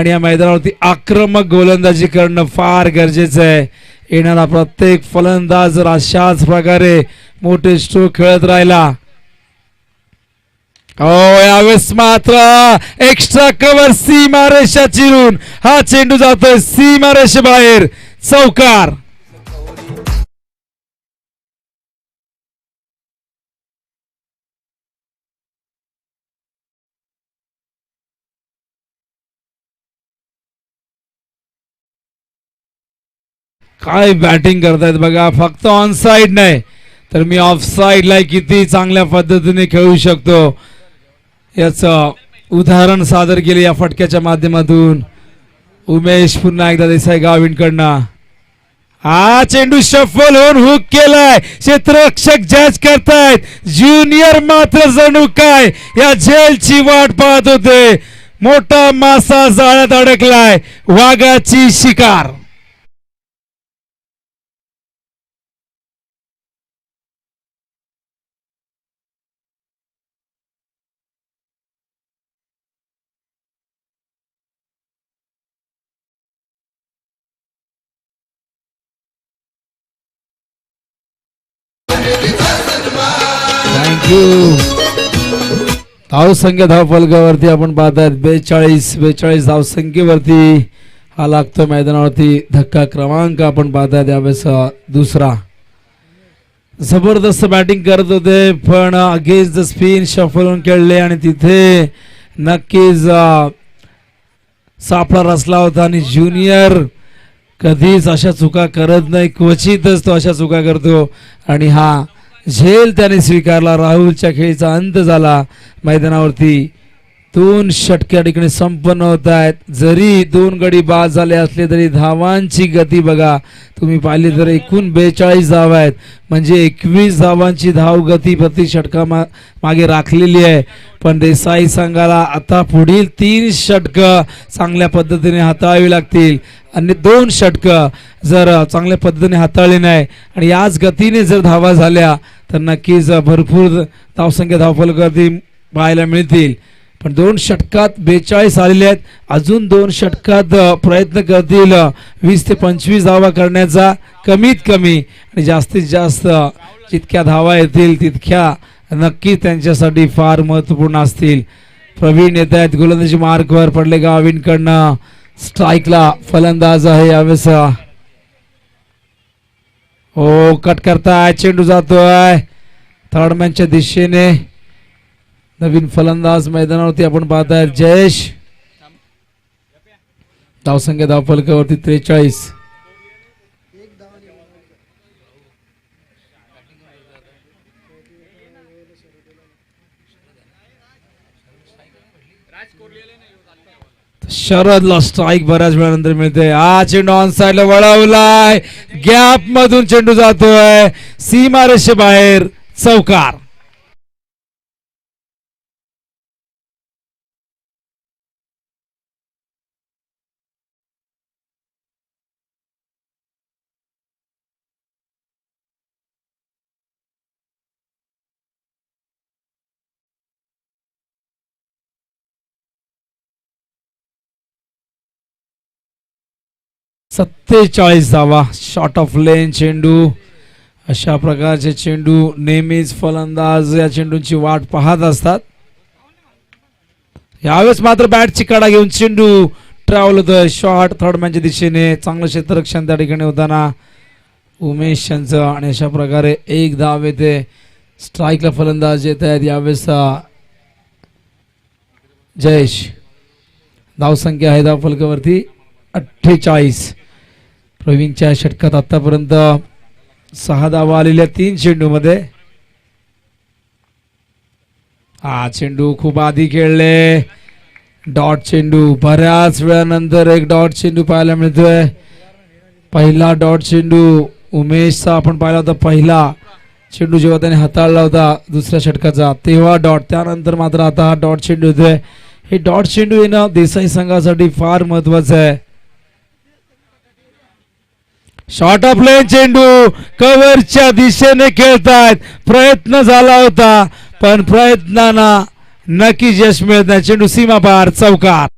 आणि या मैदानावरती आक्रमक गोलंदाजी करणं फार गरजेचं आहे. येणारा प्रत्येक फलंदाज जर अशाच प्रकारे मोठे स्ट्रोक खेळत राहिला. यावेळेस मात्र एक्स्ट्रा कव्हर सीमारेषा चिरून हा चेंडू जातोय सीमारेषेबाहेर. चौकार. काय बॅटिंग करतायत बघा. फक्त ऑन साइड नाही तर मी ऑफ साइडला किती चांगल्या पद्धतीने खेळू शकतो याचं उदाहरण सादर केले या फटक्याच्या माध्यमातून. उमेश पुन्हा एकदा देसाई गाविंकडनं. हा चेंडू शफल होऊन हुक केलाय. क्षेत्ररक्षक जज करतायत. ज्युनियर मात्र जणू काय या झेलची वाट पाहत होते. मोठा मासा जाळ्यात अडकलाय. वाघाची शिकार. थँक्यू. धावसंख्या धावफलकावरती आपण पाहतायत 42 धावसंख्येवरती हा लागतो मैदानावरती धक्का क्रमांक. आपण पाहतायत यावेळेस दुसरा. जबरदस्त बॅटिंग करत होते पण अगेन्स्ट द स्पिन शफल खेळले आणि तिथे नक्कीच सापळा रचला होता. आणि ज्युनियर कधीच अशा चुका करत नाही, क्वचितच तो अशा चुका करतो आणि हा झेल त्याने स्वीकारला. राहुलच्या खेळीचा अंत झाला. मैदानावरती 2 षटके या ठिकाणी संपन्न होत आहेत. जरी 2 गडी बाद झाले असले तरी धावांची गती बघा तुम्ही पाहिली तर एकूण 42 धावा आहेत. म्हणजे 21 धावांची धाव गती प्रति षटका मागे राखलेली आहे. पण देसाई संघाला आता पुढील 3 षटकं चांगल्या पद्धतीने हाताळावी लागतील. आणि 2 षटकं जर चांगल्या पद्धतीने हाताळली नाही आणि याच गतीने जर धावा झाल्या तर नक्कीच भरपूर धावसंख्या धावफलकावरती पाहायला मिळतील. पण 2 षटकात 42 आलेले आहेत. अजून 2 षटकात प्रयत्न करतील 20 ते 25 धावा करण्याचा कमीत कमी. आणि जास्तीत जास्त जितक्या धावा येतील तितक्या नक्की त्यांच्यासाठी फार महत्त्वपूर्ण असतील. प्रवीण येत आहेत गोलंदाजी मार्कवर. पडले गाविंकडनं. स्ट्राईकला फलंदाज आहे यावेळेस. हो कट करताय. चेंडू जातोय थर्ड मॅनच्या दिशेने. नवीन फलंदाज मैदानावरती आपण पाहताय जयेश. धावसंख्या धावफलकावरती 43. शरदला स्ट्राईक बऱ्याच वेळानंतर मिळते. हा चेंडू ऑन साइडला वळवलाय. गॅप मधून चेंडू जातोय सीमारेषे बाहेर. चौकार. सत्तेचाळीस धावा. शॉर्ट ऑफ लेन चेंडू. अशा प्रकारचे चेंडू नेहमीच फलंदाज या चेंडूंची वाट पाहत असतात. यावेळेस मात्र बॅटची कडा घेऊन चेंडू ट्रॅव्हल होतोय शॉर्ट थर्ड मॅनच्या दिशेने. चांगलं क्षेत्ररक्षण त्या ठिकाणी होताना उमेश यांचं. आणि अशा प्रकारे 1 धाव येते. स्ट्राईकला फलंदाज येत आहेत यावेळेस जयेश. धावसंख्या आहे धावफलकावरती 48. प्रवीणच्या षटकात आतापर्यंत 6 धावा आलेल्या 3 चेंडूमध्ये. हा चेंडू खूप आधी खेळले. डॉट चेंडू. बऱ्याच वेळानंतर एक डॉट चेंडू पाहायला मिळतोय. पहिला डॉट चेंडू उमेशचा आपण पाहिला होता. पहिला चेंडू जेव्हा त्याने हाताळला होता दुसऱ्या षटकाचा तेव्हा डॉट. त्यानंतर मात्र आता हा डॉट चेंडू येतोय. हे डॉट चेंडू येणं देसाई संघासाठी फार महत्वाचं आहे. शॉर्ट ऑफ लेन चेंडू कव्हरच्या दिशेने खेळतायत. प्रयत्न झाला होता पण प्रयत्नांना नक्कीच यश मिळत नाही. चेंडू सीमा पार. चौकार.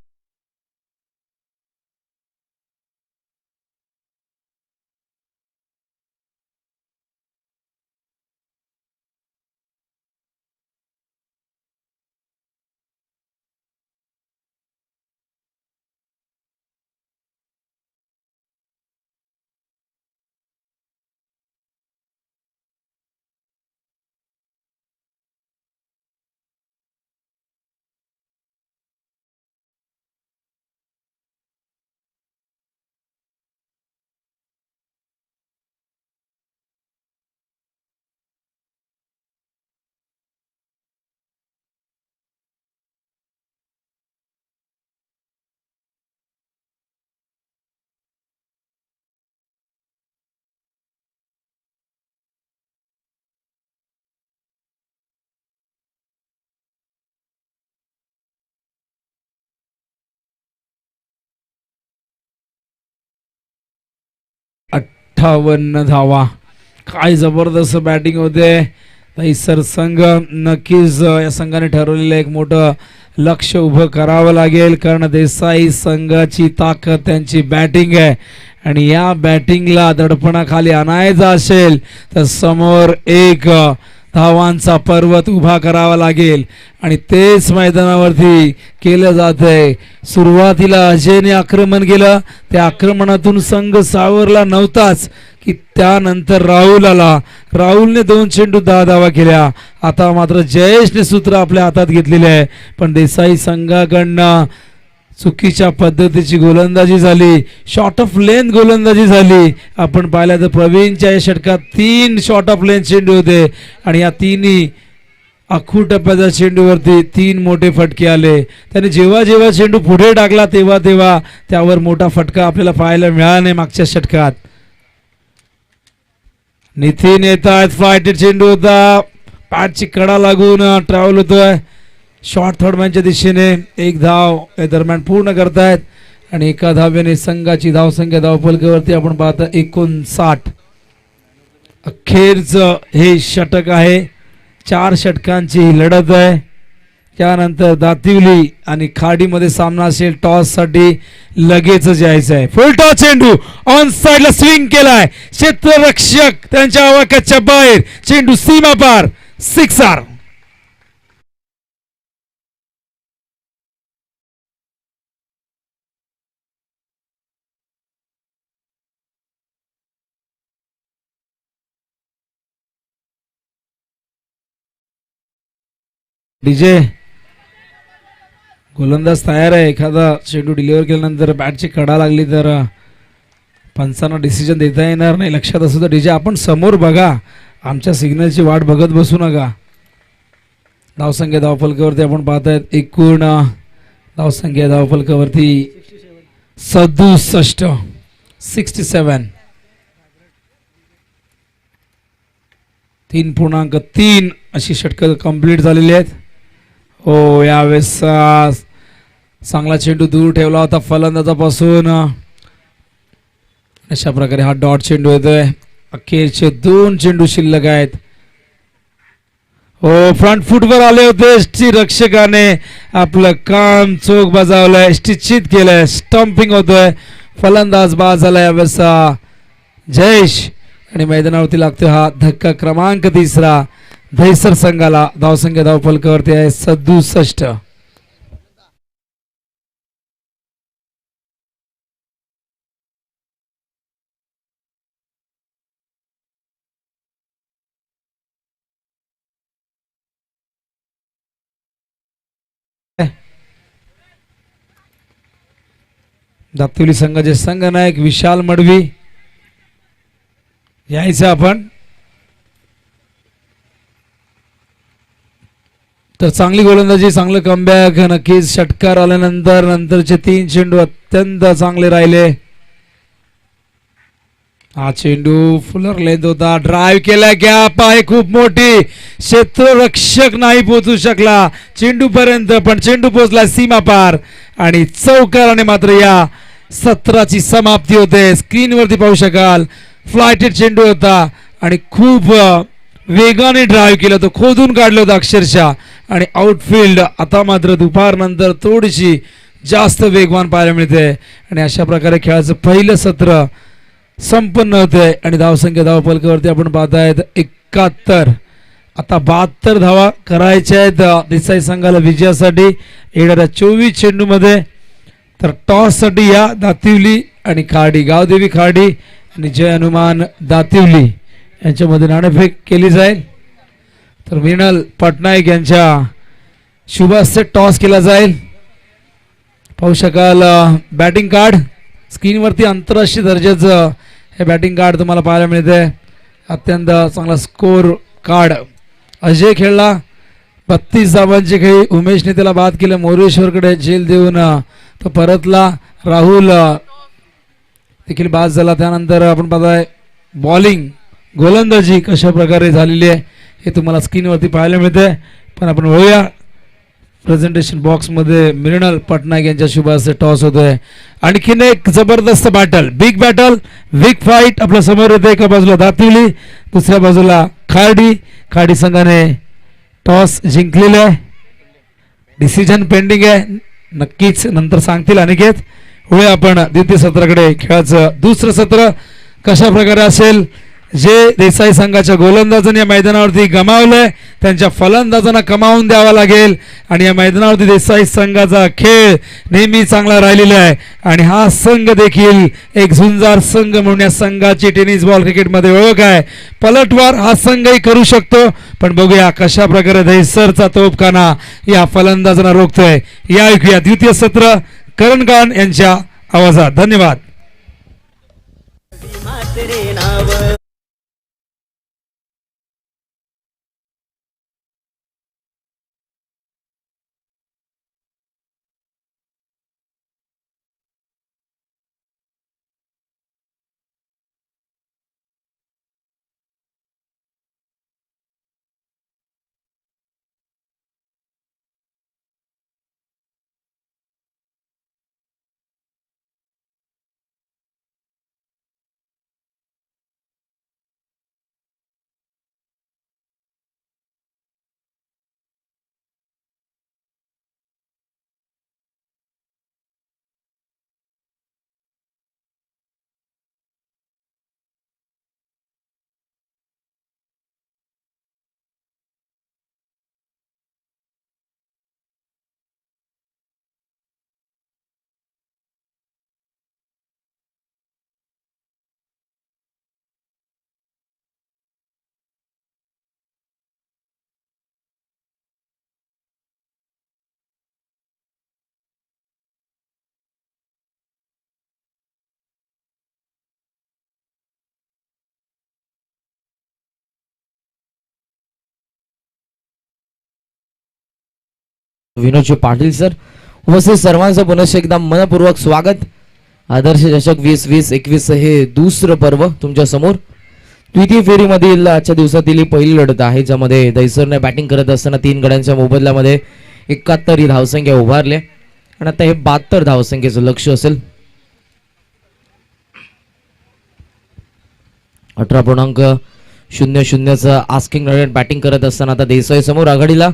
58 धावा. काय जबरदस्त बॅटिंग होते. दहिसर संघ नक्कीच या संघाने ठरवलेलं एक मोठं लक्ष उभं करावं लागेल, कारण देसाई संघाची ताकद त्यांची बॅटिंग आहे आणि या बॅटिंगला दडपणाखाली आणायचं असेल तर समोर एक धावांचा पर्वत उभा करावा लागेल आणि तेच मैदानावरती केलं जात आहे. सुरुवातीला अजयने आक्रमण केलं, त्या आक्रमणातून संघ सावरला नव्हताच की त्यानंतर राहुल आला. राहुलने 2 चेंडू 10 धावा केल्या. आता मात्र जयेशने सूत्र आपल्या हातात घेतलेले आहे, पण देसाई संघाकडनं चुकीच्या पद्धतीची गोलंदाजी झाली, शॉर्ट ऑफ लेंथ गोलंदाजी झाली. आपण पाहिलं तर प्रवीणच्या या षटकात 3 शॉर्ट ऑफ लेंथ चेंडू होते आणि या तिन्ही आखू टप्प्याच्या चेंडूवरती 3 मोठे फटके आले. त्याने जेव्हा जेव्हा चेंडू पुढे टाकला तेव्हा तेव्हा त्यावर मोठा फटका आपल्याला पाहायला मिळाला नाही. मागच्या षटकात नितीन येत आहेत, फ्लायटेड चेंडू होता, पॅडची कडा लागून ट्रॅव्हल होतोय शॉर्ट थर्डमॅनच्या दिशेने. 1 धाव या दरम्यान पूर्ण करतायत आणि एका धाव्याने संघाची धावसंख्या धावफलकावरती आपण पाहता 59. अखेरचं हे षटक आहे, 4 षटकांची ही लढत आहे. त्यानंतर दातिवली आणि खाडीमध्ये सामना असेल. टॉस साठी लगेच जायचं आहे. फुल टॉस चेंडू ऑन साइडला स्विंग केलाय, क्षेत्ररक्षक त्यांच्या आवाक्याच्या बाहेर, चेंडू सीमा पार, 6 डीजे गोलंदाज तयार आहे. एखादा चेंडू डिलिव्हर केल्यानंतर बॅटची कडा लागली तर पंचांना डिसिजन देता येणार नाही. लक्षात असू तर डीजे आपण समोर बघा, आमच्या सिग्नलची वाट बघत बसू नका. धावसंख्या धावफलकावरती आपण पाहतायत एकूण धावसंख्या धावफलकावरती 67 3.3 अशी षटकं कंप्लीट झालेली आहेत. हो, यावेळेस चांगला चेंडू दूर ठेवला होता फलंदाजापासून. अशा प्रकारे हा डॉट चेंडू येतोय. अखेरचे 2 चेंडू शिल्लक आहेत. हो, फ्रंट फुटवर आले होते. एसटी रक्षकाने आपलं काम चोख बजावलंय, निश्चित केलंय, स्टंपिंग होतोय. फलंदाज बाद झाला यावेळेस जयेश आणि मैदानावरती लागतोय हा धक्का क्रमांक 3 दहिसर संघाला. धावसंख्या धावफलकावरती आहे 67. दातिवली संघाचे संघनायक विशाल मडवी यायचं आपण. तर चांगली गोलंदाजी, चांगलं कमबॅक, नक्कीच षटकार आल्यानंतर नंतरचे 3 चेंडू अत्यंत चांगले राहिले. हा चेंडू फुलर लेंथ होता, ड्राईव्ह केला, गॅप आहे खूप मोठी, क्षेत्ररक्षक नाही पोहोचू शकला चेंडू पर्यंत, पण चेंडू पोहोचला सीमा पार आणि चौकाराने मात्र या सत्राची समाप्ती होते. स्क्रीनवरती पाहू शकाल, फ्लायटेड चेंडू होता आणि खूप वेगाने ड्राईव्ह केलं होतं, खोदून काढलं होतं अक्षरशः आणि आउटफील्ड आता मात्र दुपारनंतर थोडीशी जास्त वेगवान पाहायला मिळते आणि अशा प्रकारे खेळाचं पहिलं सत्र संपन्न होते आणि धावसंख्या धावफलकावरती आपण पाहतायत 71. आता 72 धावा करायच्या आहेत देसाई संघाला विजयासाठी येणाऱ्या 24 चेंडू मध्ये. तर टॉस साठी या दातिवली आणि खाडी, गावदेवी खाडी आणि जय हनुमान दातिवली यांच्यामध्ये नाणेफेक केली जाईल. तर मृणाल पटनायक यांच्या शुभ हस्ते टॉस केला जाईल. पाहू शकाल बॅटिंग कार्ड स्क्रीनवरती, आंतरराष्ट्रीय दर्जाचं हे बॅटिंग कार्ड तुम्हाला पाहायला मिळते. अत्यंत चांगला स्कोर कार्ड. अजय खेळला 32 धावांची खेळी, उमेशने त्याला बाद केलं, मोरेश्वरकडे झेल देऊन तो परतला, राहुल देखील बाद झाला. त्यानंतर आपण पाहताय बॉलिंग गोलंदाजी कशा प्रकारे झालेली आहे हे तुम्हाला स्क्रीनवरती पाहायला मिळते. पण आपण बघूया प्रेझेंटेशन बॉक्स मध्ये मृणाल पटनायक यांच्या शुभ हस्ते टॉस होतोय. आणखीन एक जबरदस्त battle, big battle, big fight आपल्या समोर येते. एका बाजूला दातिवली, दुसऱ्या बाजूला खाडी संघाने टॉस जिंकलेला आहे. डिसिजन पेंडिंग आहे, नक्कीच नंतर सांगतील अनिकेत. होय आपण द्वितीय सत्राकडे. खेळाचं दुसरं सत्र कशा प्रकारे असेल, जे देसाई संघाच्या गोलंदाजांनी या मैदानावरती गमावलंय त्यांच्या फलंदाजांना कमावून द्यावा लागेल. आणि या मैदानावरती देसाई संघाचा खेळ नेहमी चांगला राहिलेला आहे आणि हा संघ देखील एक झुंजार संघ म्हणून या संघाची टेनिस बॉल क्रिकेटमध्ये ओळख आहे. पलटवार हा संघही करू शकतो, पण बघूया कशा प्रकारे दहिसरचा तोफखाना या फलंदाजांना रोखतोय. या ऐकूया द्वितीय सत्र करण खान यांच्या आवाजात. धन्यवाद. विनोदजी पाटील सर उपस्थित सर्वांचं पुनश्च एकदा मनपूर्वक स्वागत. आदर्श चषक 2020-21 हे दुसरं पर्व तुमच्या समोर. द्वितीय फेरीमधील आजच्या दिवसातील ही पहिली लढत आहे, ज्यामध्ये दहिसरने बॅटिंग करत असताना 3 गड्यांच्या मोबदल्यामध्ये 71 ही धावसंख्या उभारल्या आणि आता हे 72 धावसंख्येचं लक्ष असेल. 18.00 आस्किंग रेट बॅटिंग करत असताना आता देसाई समोर आघाडीला.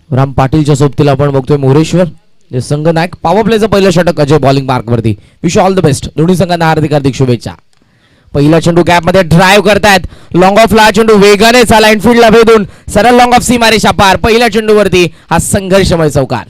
राम पाटीलच्या सोबतीला आपण बघतोय मोरेश्वर जे संघ नायक. पॉवर प्लेचं पहिलं षटक अजय बॉलिंग मार्कवरती. विश ऑल द बेस्ट दोन्ही संघांना हार्दिक हार्दिक शुभेच्छा. पहिला चेंडू गॅप मध्ये ड्राईव्ह करतायत. लॉंग ऑफ ला चेंडू वेगाने चाला इनफिल्डला भेदून सरळ लॉंग ऑफ सीमारेषा पार. पहिल्या चेंडूवरती हा संघर्षमय चौकार.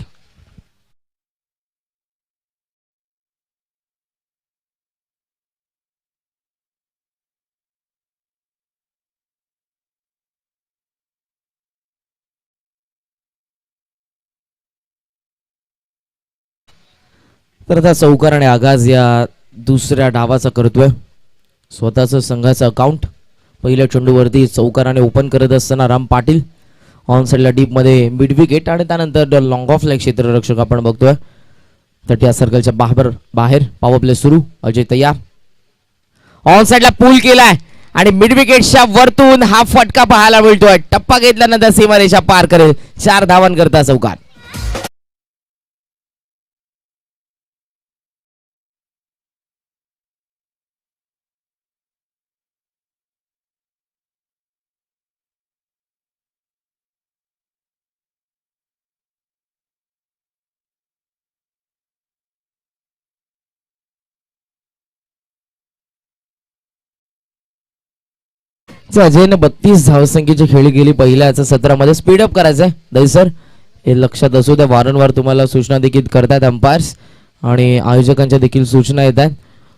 तर आता चौकार आणि आगाज या दुसऱ्या डावाचा करतोय. स्वतःचं संघाचं अकाउंट. पहिल्या चेंडूवरती चौकाराने ओपन करत असताना राम पाटील ऑन साईडला डीप मध्ये मिड विकेट आणि त्यानंतर लॉंग ऑफ लाईक क्षेत्ररक्षक आपण बघतोय. 30 सर्कलच्या बाहेर पॉवर प्ले सुरू. अजय तयार. ऑन साईडला पूल केलाय आणि मिड विकेटच्या वरतून हा फटका पाहायला मिळतोय. टप्पा घेतल्यानंतर सीमारेषा पार करेल. 4 धावांकरता चौकार. अजयने 32 धावसंख्येची खेळी गेली पहिल्या याचा सत्रामध्ये. स्पीडअप करायचंय दहिसर हे लक्षात असू द्या. वारंवार तुम्हाला सूचना देखील करतात अंपायर्स आणि आयोजकांच्या देखील सूचना येत आहेत.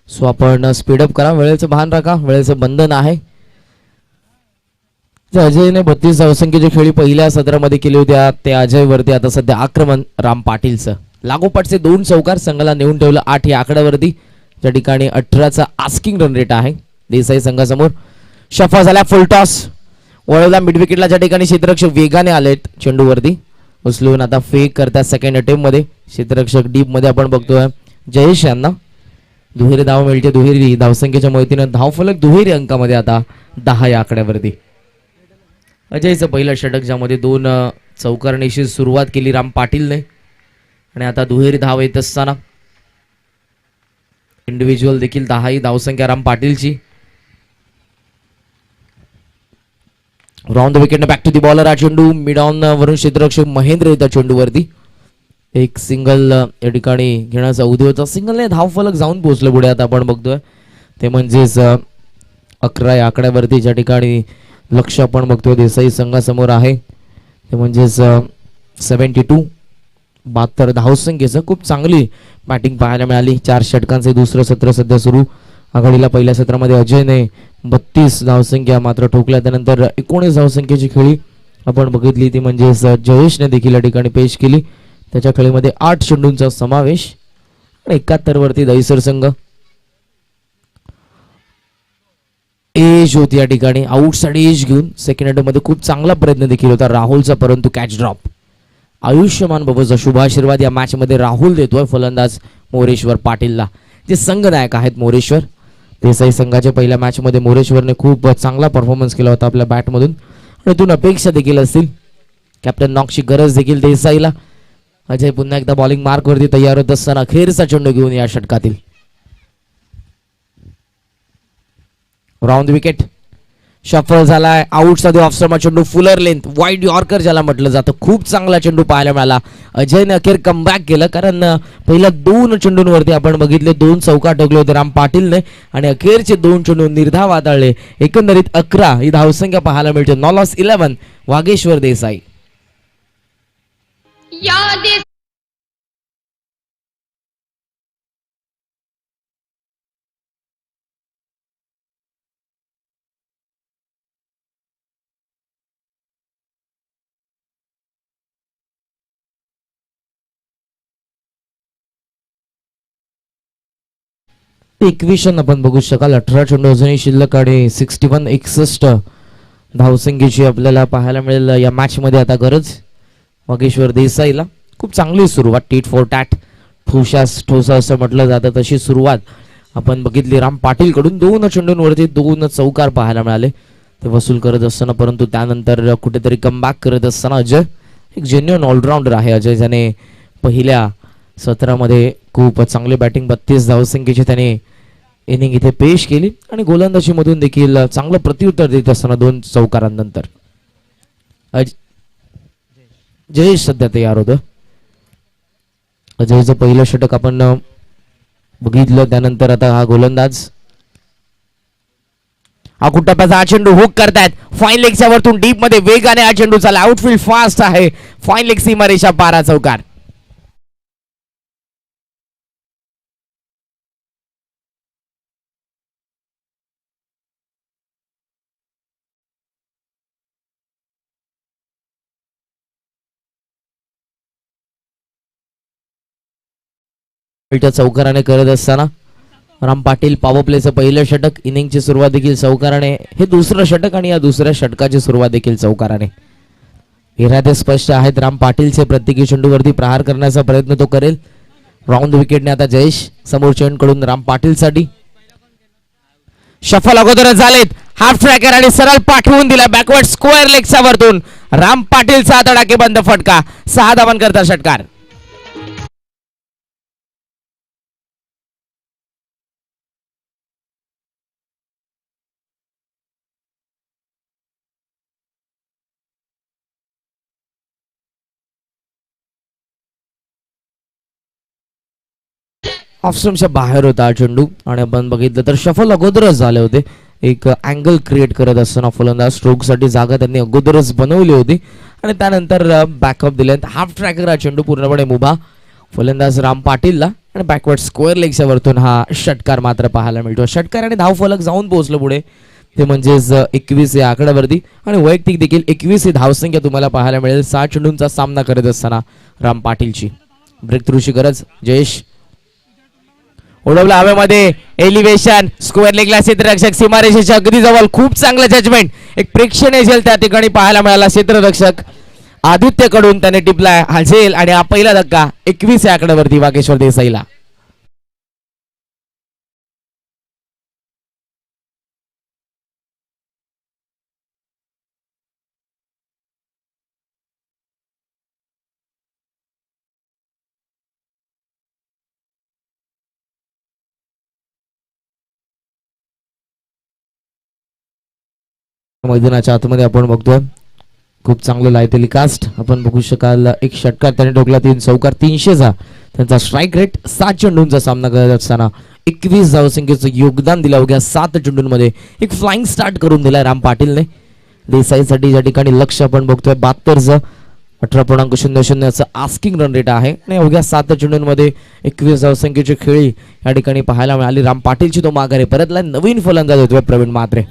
सो आपण स्पीडअप करा. वेळेचं भान राखा, वेळेचं बंधन आहे. अजयने 32 धावसंख्येची खेळी पहिल्या सत्रामध्ये केली होत्या ते अजयवरती आता सध्या आक्रमण राम पाटीलचं. लागोपाठचे 2 चौकार संघाला नेऊन ठेवलं 8 या आकड्यावरती. त्या ठिकाणी 18चा आस्किंग रन रेट आहे देसाई संघासमोर. शफा झाला फुल टॉस. वळवला मिड विकेटला ज्या ठिकाणी क्षेत्ररक्षक वेगाने आलेत चेंडूवरती उचलून आता फेक करतात सेकंड अटेम्प्ट मध्ये. क्षेत्ररक्षक डीप मध्ये आपण बघतोय जयेश यांना. दुहेरी धाव मिळते. दुहेरी धावसंख्येच्या मदतीने धावफलक दुहेरी अंकामध्ये आता 10 या आकड्यावरती. अजयचं पहिलं षटक ज्यामध्ये दोन चौकारणीशी सुरुवात केली राम पाटीलने आणि आता दुहेरी धाव येत असताना इंडिव्हिज्युअल देखील 10 ही धावसंख्या राम पाटीलची. Round the wicket back to the bowler. हा चेंडू मिड ऑन वरून क्षेत्ररक्षक महेंद्र येतात चेंडूवरती. एक सिंगल या ठिकाणी घेण्याचा उद्योग होता. सिंगलने धाव फलक जाऊन पोहोचलं पुढे. आता आपण बघतोय ते म्हणजेच 11 या आकड्यावरती ज्या ठिकाणी लक्ष आपण बघतोय देसाई संघासमोर आहे ते म्हणजेच 72 72 धावसंख्येचं खूप चांगली बॅटिंग पाहायला मिळाली. 4 षटकांचे दुसरं सत्र सध्या सुरू. आघाडीला पहिल्या सत्रामध्ये अजयने 32 धावसंख्या मात्र ठोकल्या. त्यानंतर 19 धावसंख्येची खेळी आपण बघितली ती म्हणजेच जयेशने देखील या ठिकाणी पेश केली. त्याच्या खेळीमध्ये 8 चेंडूंचा समावेश. 71 वरती दहिसर संघ. एज होती या ठिकाणी आउटसाइड एज घेऊन सेकंड मध्ये खूप चांगला प्रयत्न देखील होता राहुलचा, परंतु कॅच ड्रॉप. आयुष्यमान बाबाचा शुभ आशीर्वाद या मॅच मध्ये राहुल देतोय फलंदाज मोरेश्वर पाटीलला, जे संघनायक आहेत मोरेश्वर. देसाई संघाच्या पहिल्या मॅच मध्ये मोरेश्वरने खूप चांगला परफॉर्मन्स केला होता आपल्या बॅटमधून आणि त्यातून अपेक्षा देखील असतील. कॅप्टन नॉकची गरज देखील देसाईला. अजय पुन्हा एकदा बॉलिंग मार्क वरती तयार होत असताना अखेरचा चेंडू घेऊन या षटकातील. राऊंड विकेट शफल झालाय. आउटचा ऑफ स्टंप चेंडू फुलर लेंथ वाईड यॉर्कर ज्याला म्हटलं जातं. खूप चांगला चेंडू पाहायला मिळाला. अजयने अखेर कमबॅक केलं कारण पहिल्या 2 चेंडूंवरती आपण बघितले 2 चौकार ठोकले होते राम पाटीलने आणि अखेरचे 2 चेंडू निर्धाव आदळले. एकंदरीत 11 ही धावसंख्या पाहायला मिळते. नॉ लॉस 11 वागेश्वर देसाई. एकविशन आपण बघू शकाल. 18 चेंडू अजूनही शिल्लक आणि 61 61 धावसंख्येची आपल्याला पाहायला मिळेल या मॅच मध्ये. आता गरज वागेश्वर देसाईला. खूप चांगली सुरुवात टीट फॉर टॅट ठोसा असं म्हटलं जातं तशी सुरुवात आपण बघितली राम पाटील कडून. 2 चेंडूंवरती 2 चौकार पाहायला मिळाले ते वसूल करत असताना, परंतु त्यानंतर कुठेतरी कमबॅक करत असताना अजय एक जेन्युइन ऑलराऊंडर आहे. अजय ज्याने पहिल्या सत्रामध्ये खूप चांगली बॅटिंग 32 धावसंख्येची त्याने इनिंग इथे पेश केली आणि गोलंदाजी मधून देखील चांगलं प्रत्युत्तर देत असताना 2 चौकारांनंतर जयेश सध्या तयार होतं. अजयचं पहिलं षटक आपण बघितलं. त्यानंतर आता हा गोलंदाज हा कुठ्टाप्याचा हा चेंडू हुक करतायत फाईन लेगच्या वरतून डीप मध्ये वेगाने हा चेंडू चालला. आउटफील्ड फास्ट आहे. फाईन लेग सीमारेषा पारा चौकार. चौकाराने करत असताना राम पाटील पॉवर प्लेचं पहिलं षटक. इनिंगची सुरुवात देखील चौकाराने. हे दुसरं षटक आणि या दुसऱ्या षटकाची सुरुवात देखील चौकाराने. इरादे स्पष्ट आहेत राम पाटीलचे. प्रत्येकी चेंडूवरती प्रहार करण्याचा प्रयत्न तो करेल. राऊंड विकेटने आता जयेश समोर चेंड कडून राम पाटील साठी. शफल अगोदरच झालेत. हाफ ट्रॅकर आणि सरळ पाठवून दिला बॅकवर्ड स्क्वेअर लेगच्या वरतून. राम पाटीलचा तडाखेबंद फटका. 6 धावांन करता षटकार. ऑफस्टम्पच्या बाहेर होता हा चेंडू आणि आपण बघितलं तर शफल अगोदरच झाले होते. एक अँगल क्रिएट करत असताना फलंदाज स्ट्रोकसाठी जागा त्यांनी अगोदरच बनवली होती आणि त्यानंतर बॅकअप दिले. हाफ ट्रॅकर हा चेंडू पूर्णपणे मुभा फलंदाज राम पाटीलला आणि बॅकवर्ड स्क्वेअर लेगच्या वरतून हा षटकार मात्र पाहायला मिळतो. षटकार आणि धाव फलक जाऊन पोहोचलं पुढे ते म्हणजेच 21 या आकड्यावरती आणि वैयक्तिक देखील 21 ही धावसंख्या तुम्हाला पाहायला मिळेल. 6 चेंडूंचा सामना करत असताना राम पाटीलची. ब्रेक थ्रूची गरज. जयेश उडवला हवेमध्ये. एलिव्हेशन स्क्वेअर लेगला क्षेत्ररक्षक सीमारेषेच्या अगदी जवळ. खूप चांगलं जजमेंट. एक प्रेक्षणीय झेल त्या ठिकाणी पाहायला मिळाला. क्षेत्ररक्षक आदित्य कडून त्याने टिपलाय हा झेल आणि हा पहिला धक्का 21 या आकड्यावरती वागेश्वर देसाईला. मैदानाच्या आतमध्ये आपण बघतोय खूप चांगलं लाईव्ह टेलिकास्ट आपण बघू शकाल. एक षटकार त्याने ठोकला, 3 चौकार, 300चा त्यांचा स्ट्राईक रेट. 7 चेंडूंचा सामना करत असताना 21 धावसंख्येचं योगदान दिलं अवघ्या 7 चेंडूंमध्ये. एक फ्लाइंग स्टार्ट करून दिलाय राम पाटीलने. देसाईसाठी या ठिकाणी लक्ष आपण बघतोय 72चं 18.00 आस्किंग रन रेट आहे आणि अवघ्या 7 चेंडूंमध्ये 21 धावसंख्येची खेळी या ठिकाणी पाहायला मिळाली. राम पाटीलची तो माघारी परतला. नवीन फलंदाज होतोय प्रवीण म्हात्रे,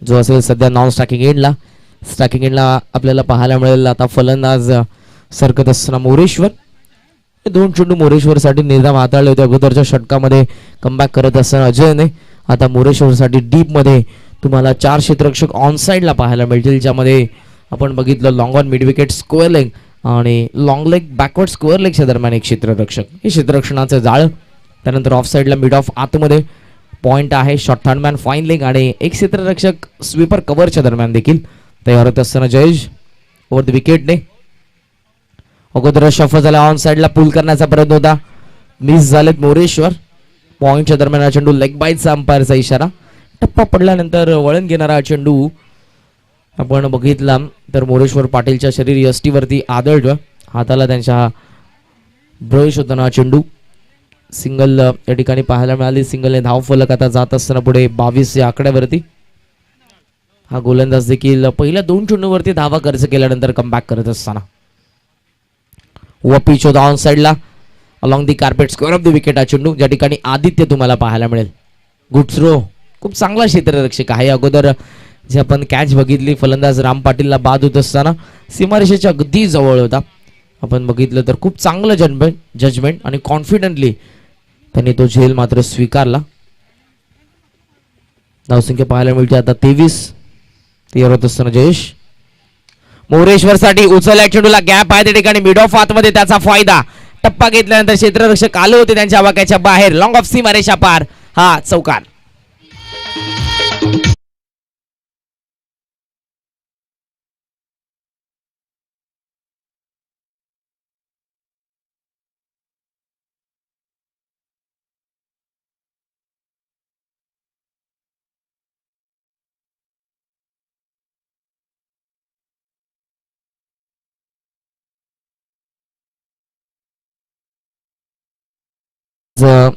जो असेल सध्या नॉन स्ट्रायकिंग एंडला. स्ट्रायकिंग एंडला आपल्याला पाहायला मिळेल आता फलंदाज सरकत असताना मोरेश्वर. 2 चेंडू मोरेश्वरसाठी निर्धाव हाताळले होते अगोदरच्या षटकामध्ये. कमबॅक करत असताना अजयने आता मोरेश्वरसाठी डीपमध्ये तुम्हाला 4 क्षेत्ररक्षक ऑन साईडला पाहायला मिळतील, ज्यामध्ये आपण बघितलं long on mid wicket square leg आणि लॉंग लेग बॅकवर्ड स्क्वेअर लेगच्या दरम्यान एक क्षेत्ररक्षक. हे क्षेत्ररक्षणाचं जाळं. त्यानंतर ऑफ साईडला मिड ऑफ आतमध्ये पॉइंट आहे, शॉर्ट हँडमॅन फाईन लेग आणि एक क्षेत्ररक्षक स्वीपर कव्हरच्या दरम्यान देखील तयार होत असताना जयेश ओव्हर द विकेटने अगोदर शफल झाला. ऑन साईडला पुल करण्याचा प्रयत्न होता, मिस झालेत मोरेश्वर. पॉइंटच्या दरम्यान हा चेंडू लेग बाईटचा अंपायरचा इशारा. टप्पा पडल्यानंतर वळण घेणारा चेंडू आपण बघितला तर मोरेश्वर पाटीलच्या शरीर यष्टीवरती आदळतोय. हाताला त्यांच्या ब्रश होताना चेंडू सिंगल या ठिकाणी पाहायला मिळाली. सिंगलने धाव फलक आता जात असताना पुढे 22 या आकड्यावरती. हा गोलंदाज देखील पहिल्या 2 चेंडूवरती धावा खर्च केल्यानंतर कमबॅक करत असताना व पिच होता ऑन साईडला along the carpet square of the wicket हा चेंडू, ज्या ठिकाणी आदित्य तुम्हाला पाहायला मिळेल. गुड थ्रो, खूप चांगला क्षेत्ररक्षक आहे. अगोदर जे आपण कॅच बघितली फलंदाज राम पाटीलला बाद होत असताना सीमारेषेच्या अगदी जवळ होता. आपण बघितलं तर खूप चांगलं जजमेंट आणि कॉन्फिडंटली त्यांनी तो झेल मात्र स्वीकारला. धावसंख्या पाहायला मिळते आता 23. तयार होत असताना जयेश मोरेश्वरसाठी उचलल्या चेंडूला गॅप आहे त्या ठिकाणी मिड ऑफ आतमध्ये त्याचा फायदा. टप्पा घेतल्यानंतर क्षेत्ररक्षक आले होते त्यांच्या आवाक्याच्या बाहेर. लॉंग ऑफ सीमारेषा पार हा चौकार.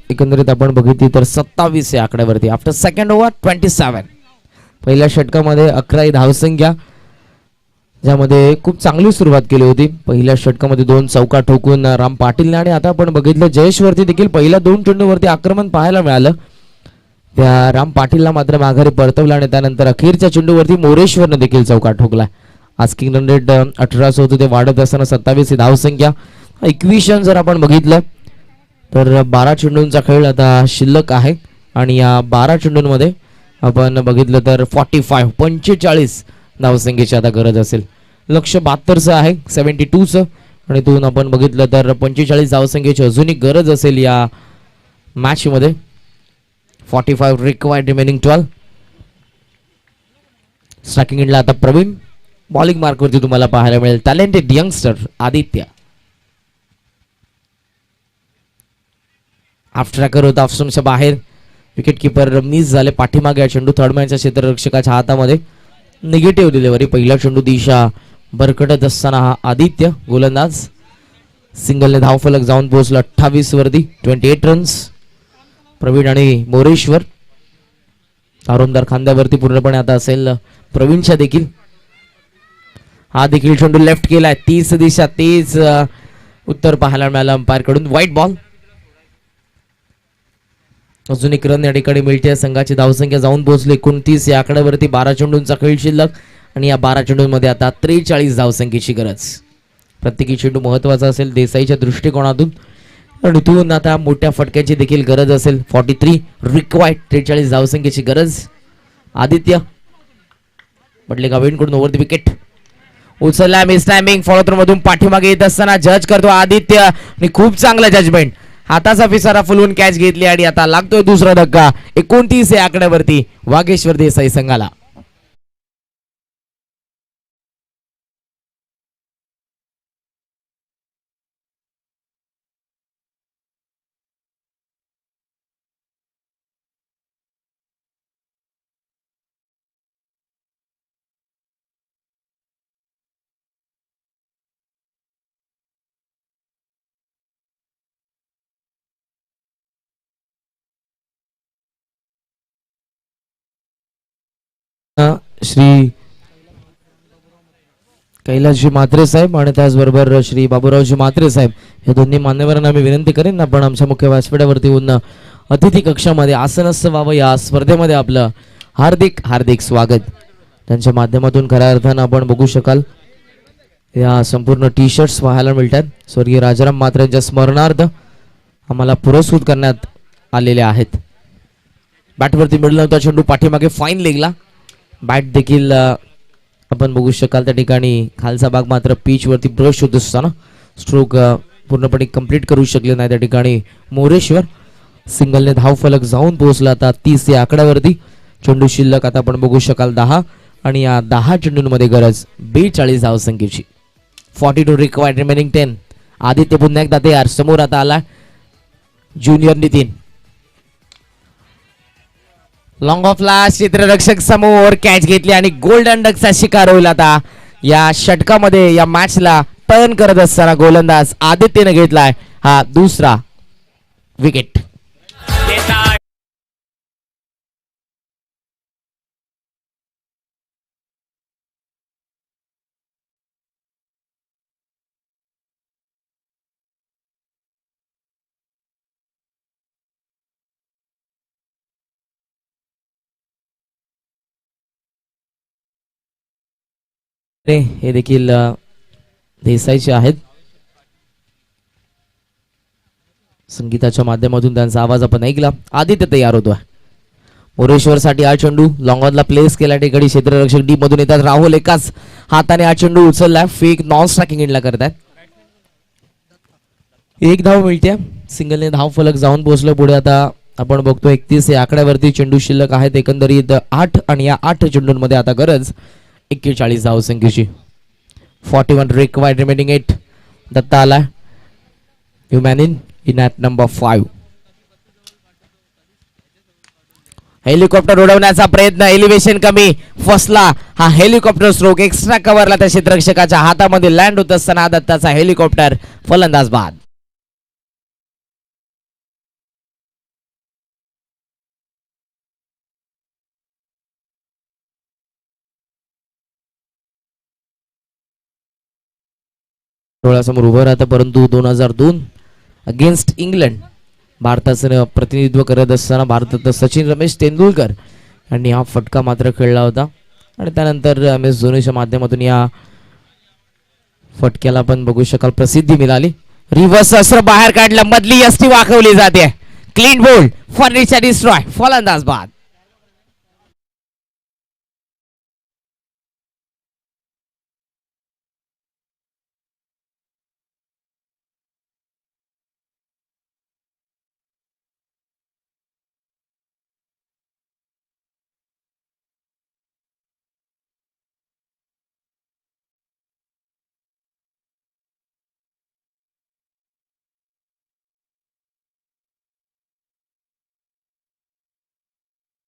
एकंदरीत आपण बघितली तर 27 या आकड्यावरती आफ्टर सेकंड ओव्हर 27. पहिल्या षटकामध्ये 11 धावसंख्या, ज्यामध्ये खूप चांगली सुरुवात केली होती. पहिल्या षटकामध्ये 2 चौका ठोकून राम पाटीलने आणि आता आपण बघितलं जयेशवरती देखील पहिल्या 2 चेंडूवरती आक्रमण पाहायला मिळालं. त्या राम पाटीलला मात्र माघारी परतवलं आणि त्यानंतर अखेरच्या चेंडूवरती मोरेश्वरने देखील चौका ठोकला. आस्किंग रन रेट 18 होतं, ते वाढत असताना 27 ही धावसंख्या. 21 रन जर आपण बघितलं तर 12 चेंडूंचा खेळ आता शिल्लक आहे आणि या 12 चेंडूंमध्ये आपण बघितलं तर 45 धावसंख्येची आता गरज असेल. लक्ष 72चं आहे, 72चं, आणि तून आपण बघितलं तर 45 धावसंख्येची अजूनही गरज असेल या मॅचमध्ये. 45 रिक्वायर्ड रिमेनिंग 12. स्ट्रायकिंग एंडला आता प्रवीण. बॉलिंग मार्कवरती तुम्हाला पाहायला मिळेल talented youngster Aditya. Half tracker होता ऑफस्टम्पच्या बाहेर. विकेट किपर मिस झाले पाठीमागे. चेंडू थर्डमॅनच्या क्षेत्ररक्षकाच्या हातामध्ये. Negative delivery. पहिला चेंडू दिशा भरकटत असताना हा आदित्य गोलंदाज सिंगलने धावफलक जाऊन पोहोचला 28 वरती. 28 रन्स. प्रवीण आणि मोरेश्वर तारुणदार खांद्यावरती पूर्णपणे आता असेल प्रवीणच्या देखील. हा देखील चेंडू लेफ्ट केलाय. 30 दिशा 30 उत्तर पाहायला मिळालं अंपायर कडून. White ball. अजून एक रन या ठिकाणी मिळते. संघाची धावसंख्या जाऊन पोहोचली 29 या आकड्यावरती. 12 चेंडूंचा खेळ शिल्लक आणि या 12 चेंडूंमध्ये आता 43 धावसंख्येची गरज. प्रत्येकी चेंडू महत्वाचा असेल देसाईच्या दृष्टिकोनातून आणि इथून आता मोठ्या फटक्याची देखील गरज असेल. 43 रिक्वायर्ड. 43 धावसंख्येची गरज. आदित्य पडले गावींकडून ओव्हर द विकेट. उचलला मिस टायमिंग. फॉलो थ्रू मधून पाठीमागे येत असताना जज करतो आदित्य आणि खूप चांगला जजमेंट. हाताचा पिसारा फुलवून कॅच घेतली आणि आता लागतोय दुसरा धक्का 29 या आकड्यावरती वागेश्वर देसाई संघाला. श्री कैलासजी म्हात्रे साहेब आणि त्याचबरोबर श्री बाबूरावजी म्हात्रे साहेब या दोन्ही मान्यवरांना मी विनंती करेन आपण आमच्या मुख्य व्यासपीठावरती येऊन अतिथी कक्षामध्ये आसनस्थ व्हावं या स्पर्धेमध्ये आपलं हार्दिक हार्दिक स्वागत त्यांच्या माध्यमातून खऱ्या अर्थानं आपण बघू शकाल या संपूर्ण टी शर्ट्स पाहायला मिळतात. स्वर्गीय राजाराम म्हात्रे यांच्या स्मरणार्थ आम्हाला पुरस्कृत करण्यात आलेले आहेत. बॅटवरती मिडल होता चेंडू पाठीमागे फाईन लेगला बॅट देखील आपण बघू शकाल त्या ठिकाणी खालचा भाग मात्र पिच वरती ब्रश होत असताना स्ट्रोक पूर्णपणे कंप्लीट करू शकले नाही. त्या ठिकाणी मोरेश्वर सिंगलने धाव फलक जाऊन पोहोचला आता 30 या आकड्यावरती. चेंडू शिल्लक आता आपण बघू शकाल 10 आणि या 10 चेंडूंमध्ये गरज 42 धावसंख्येची. 42 रिक्वायर्ड रिमेनिंग 10. आदित्य पुन्हा एकदा तयार समोर आता आला ज्युनियर नितीन लॉंग ऑफ ला क्षेत्ररक्षक समोर कॅच घेतली आणि गोल्डन डकचा शिकार होईल. आता या षटकामध्ये या मॅचला टर्न करत असताना गोलंदाज आदित्यने घेतलाय हा दुसरा विकेट. हे देखील देसाईचे आहेत. संगीताच्या माध्यमातून त्यांचा आवाज आपण ऐकला. आदित्य तयार होतोय मोरेश्वर साठी हा चेंडू लॉंगॉनला प्लेस केला. ठिकाणी क्षेत्ररक्षक डी मधून येतात. राहुल एकाच हाताने हा चेंडू उचललाय. फेक नॉन स्ट्रायकिंग इनला करतात. एक धाव मिळते. सिंगलने धाव फलक जाऊन पोहोचलं पुढे. आता आपण बघतो 31 या आकड्यावरती चेंडू शिल्लक आहेत एकंदरीत 8 आणि या 8 चेंडूंमध्ये आता गरज 41 धावसंख्येची. 41 रिक्वायर्ड रिमेनिंग 8. दत्ता आला ह्युमॅनिन इन ॲट नंबर 5. हेलिकॉप्टर उडवण्याचा प्रयत्न एलिव्हेशन कमी फसला. हा हेलिकॉप्टर स्ट्रोक एक्स्ट्रा कव्हरला त्या क्षेत्ररक्षकाच्या हातामध्ये लँड होत असताना दत्ताचा हेलिकॉप्टर फलंदाज बाद. डोळ्यासमोर उभं राहतं परंतु 2002 अगेन्स्ट इंग्लंड भारताचं प्रतिनिधित्व करत असताना भारतात सचिन रमेश तेंडुलकर यांनी हा फटका मात्र खेळला होता आणि त्यानंतर MS धोनीच्या माध्यमातून या फटक्याला पण बघू शकाल प्रसिद्धी मिळाली. रिव्हर्स अस्त्र बाहेर काढलं. मधली यष्टी वाकवली जाते. क्लीन बोल्ड फर्निचर डिस्ट्रॉय फलंदाज बाद.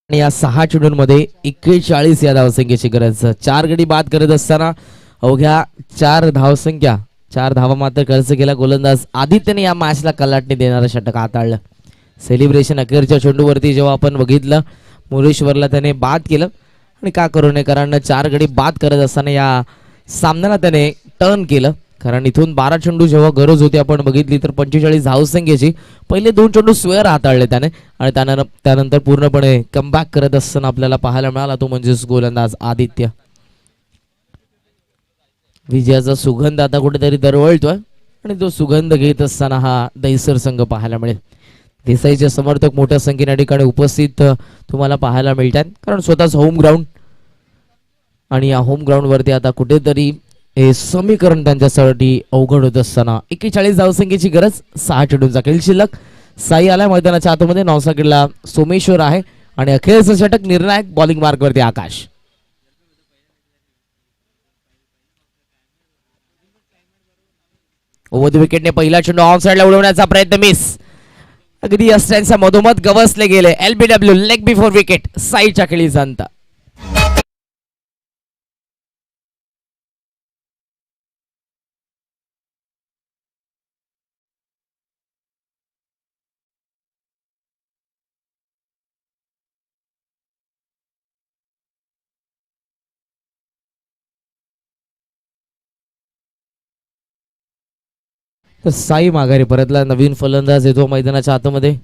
आणि या 6 चेंडूंमध्ये 41 या धावसंख्येची गरज. 4 गडी बाद करत असताना अवघ्या 4 धावसंख्या 4 धावा मात्र खर्च केला. गोलंदाज आदित्यने या मॅचला कलाटणी देणारं षटक हाताळलं. सेलिब्रेशन अखेरच्या चेंडूवरती जेव्हा आपण बघितलं मुरेश्वरला त्याने बाद केलं आणि का करू नये कारण 4 गडी बाद करत असताना या सामन्याला त्याने टर्न केलं. कारण इथून 12 चेंडू जेव्हा गरज होती आपण बघितली तर 45 धावसंख्येची पहिले 2 चेंडू स्वेअर हाताळले त्याने आणि त्यानंतर पूर्णपणे कमबॅक करत असताना आपल्याला पाहायला मिळाला तो म्हणजेच गोलंदाज आदित्य. विजयाचा सुगंध आता कुठेतरी दरवळतोय आणि तो सुगंध घेत असताना हा दैसर संघ पाहायला मिळेल. देसाईचे समर्थक मोठ्या संख्येने ठिकाणी उपस्थित तुम्हाला पाहायला मिळतात कारण स्वतःच होम ग्राउंड आणि या होम ग्राउंड वरती आता कुठेतरी हे समीकरण त्यांच्यासाठी अवघड होत असताना 41 धावसंख्येची गरज. 6 चेंडूंचा खेळ शिल्लक. साई आलाय मैदानाच्या आतमध्ये. नॉनसाकीडला सोमेश्वर आहे आणि अखेरचं षटक निर्णायक बॉलिंग मार्क वरती आकाश. ओव्हर द विकेटने पहिला चेंडू ऑन साइडला उडवण्याचा प्रयत्न मिस. अगदी अस्ट्यांच्या मधोमध गवसले गेले. LBW लेग बिफोर विकेट साईडच्या खेळी संत. तर साई माघारी परतला. नवीन फलंदाज येतो मैदानाच्या आतमध्ये.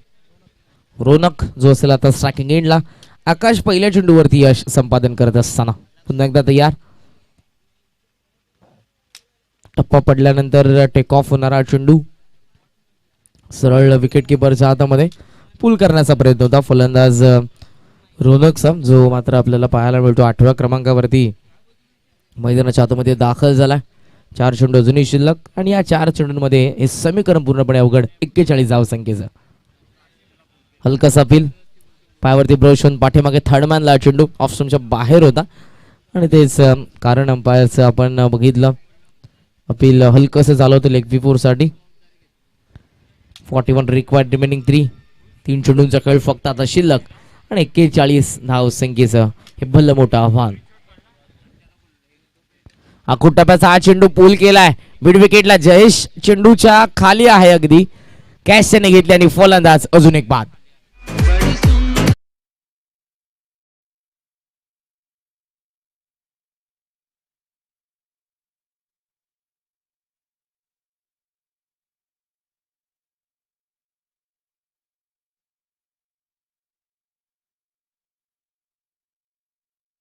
रोनक जो असेल आता स्ट्रायकिंग एंडला. आकाश पहिल्या चेंडूवरती यश संपादन करत असताना पुन्हा एकदा तयार. टप्पा पडल्यानंतर टेक ऑफ होणारा चेंडू सरळ विकेट किपरच्या हातामध्ये. पुल करण्याचा प्रयत्न होता फलंदाज रोनकचा, जो मात्र आपल्याला पाहायला मिळतो 8व्या क्रमांकावरती मैदानाच्या आतमध्ये दाखल झाला. 4 चेंडू अजूनही शिल्लक आणि या 4 चेंडूंमध्ये हे समीकरण पूर्णपणे अवघड. 41 धावसंख्येचं हलकासा अपील. पायावरती ब्रश होऊन पाठीमागे थर्डमॅनला चेंडू ऑफ स्टंपच्या बाहेर होता आणि तेच कारण अंपायरचं आपण बघितलं. अपील हलकंसं झालं होतं लेग साठी. 41 रिक्वायर्ड रिमेनिंग 3 चेंडूंचा खेळ फक्त आता शिल्लक आणि 41 धावसंख्येचं हे भल्ल मोठं आव्हान. आखूड टप्प्याचा हा चेंडू पूल केलाय मिड विकेटला. जयेश चेंडूच्या खाली आहे अगदी. कॅच त्याने घेतली आणि फलंदाज अजून एक बाद.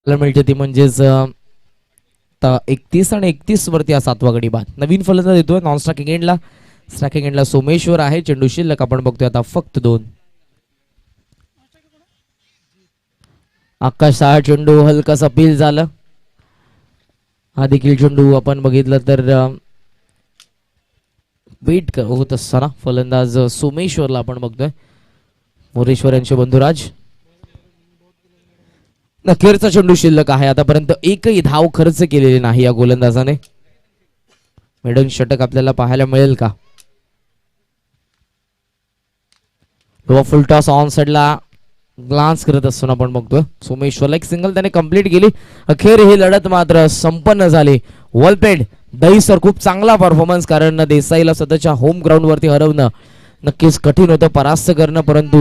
मिळते ती म्हणजेच 31 आणि 31 वरती हा 7वा गडी बाद. नवीन फलंदाज येतोय नॉन स्ट्रायकिंग एंडला. स्ट्रायकिंग एंडला सोमेश्वर आहे. चेंडू शिल्लक आपण बघतोय आता फक्त 2. आकाश हा चेंडू हलकासा अपील झालं. हा देखील चेंडू आपण बघितलं तर वेट होत असताना फलंदाज सोमेश्वरला आपण बघतोय. मोरेश्वर यांचे बंधुराज. अखेरचा चेंडू शिल्लक आहे. आतापर्यंत एकही धाव खर्च केलेली नाही या गोलंदाजाने. मेडन षटक आपल्याला पाहायला मिळेल का? फुल टॉस ऑन साइडला ग्लान्स करत असताना आपण बघतोय सोमेश्वरला एक सिंगल त्याने कंप्लीट केली. अखेर ही लढत मात्र संपन्न झाली. वॉलपेड दहीसर खूप चांगला परफॉर्मन्स, कारण देसाईला स्वतःच्या होम ग्राउंड वरती हरवणं नक्कीच कठीण होतं, परास्त करणं, परंतु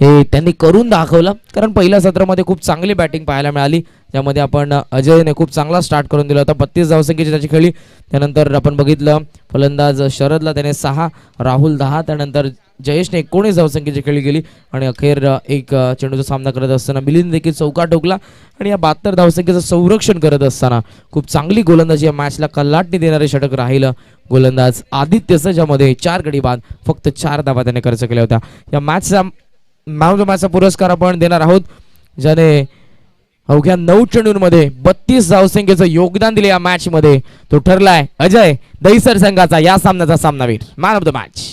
हे त्यांनी करून दाखवलं. कारण पहिल्या सत्रामध्ये खूप चांगली बॅटिंग पाहायला मिळाली, ज्यामध्ये आपण अजयने खूप चांगला स्टार्ट करून दिला होता. 32 धावसंख्येची त्याची खेळी. त्यानंतर आपण बघितलं फलंदाज शरदला त्याने 6, राहुल 10, त्यानंतर जयेशने 19 धावसंख्येची खेळी केली आणि अखेर एक चेंडूचा सामना करत असताना मिलिंद देखील चौका ठोकला आणि या 72 धावसंख्येचं संरक्षण करत असताना खूप चांगली गोलंदाजी या मॅचला कल्लाटणी देणारे षटक राहिलं गोलंदाज आदित्यचं, ज्यामध्ये 4 गडी बाद फक्त 4 धावा त्याने खर्च केल्या होत्या. या मॅचचा मॅन ऑफ द मॅचचा पुरस्कार आपण देणार आहोत, ज्याने अवघ्या 9 चेंडूंमध्ये 32 धावसंख्येचं योगदान दिले या मॅच मध्ये. तो ठरलाय अजय दहीसर संघाचा या सामन्याचा सामनावीर, मॅन ऑफ द मॅच.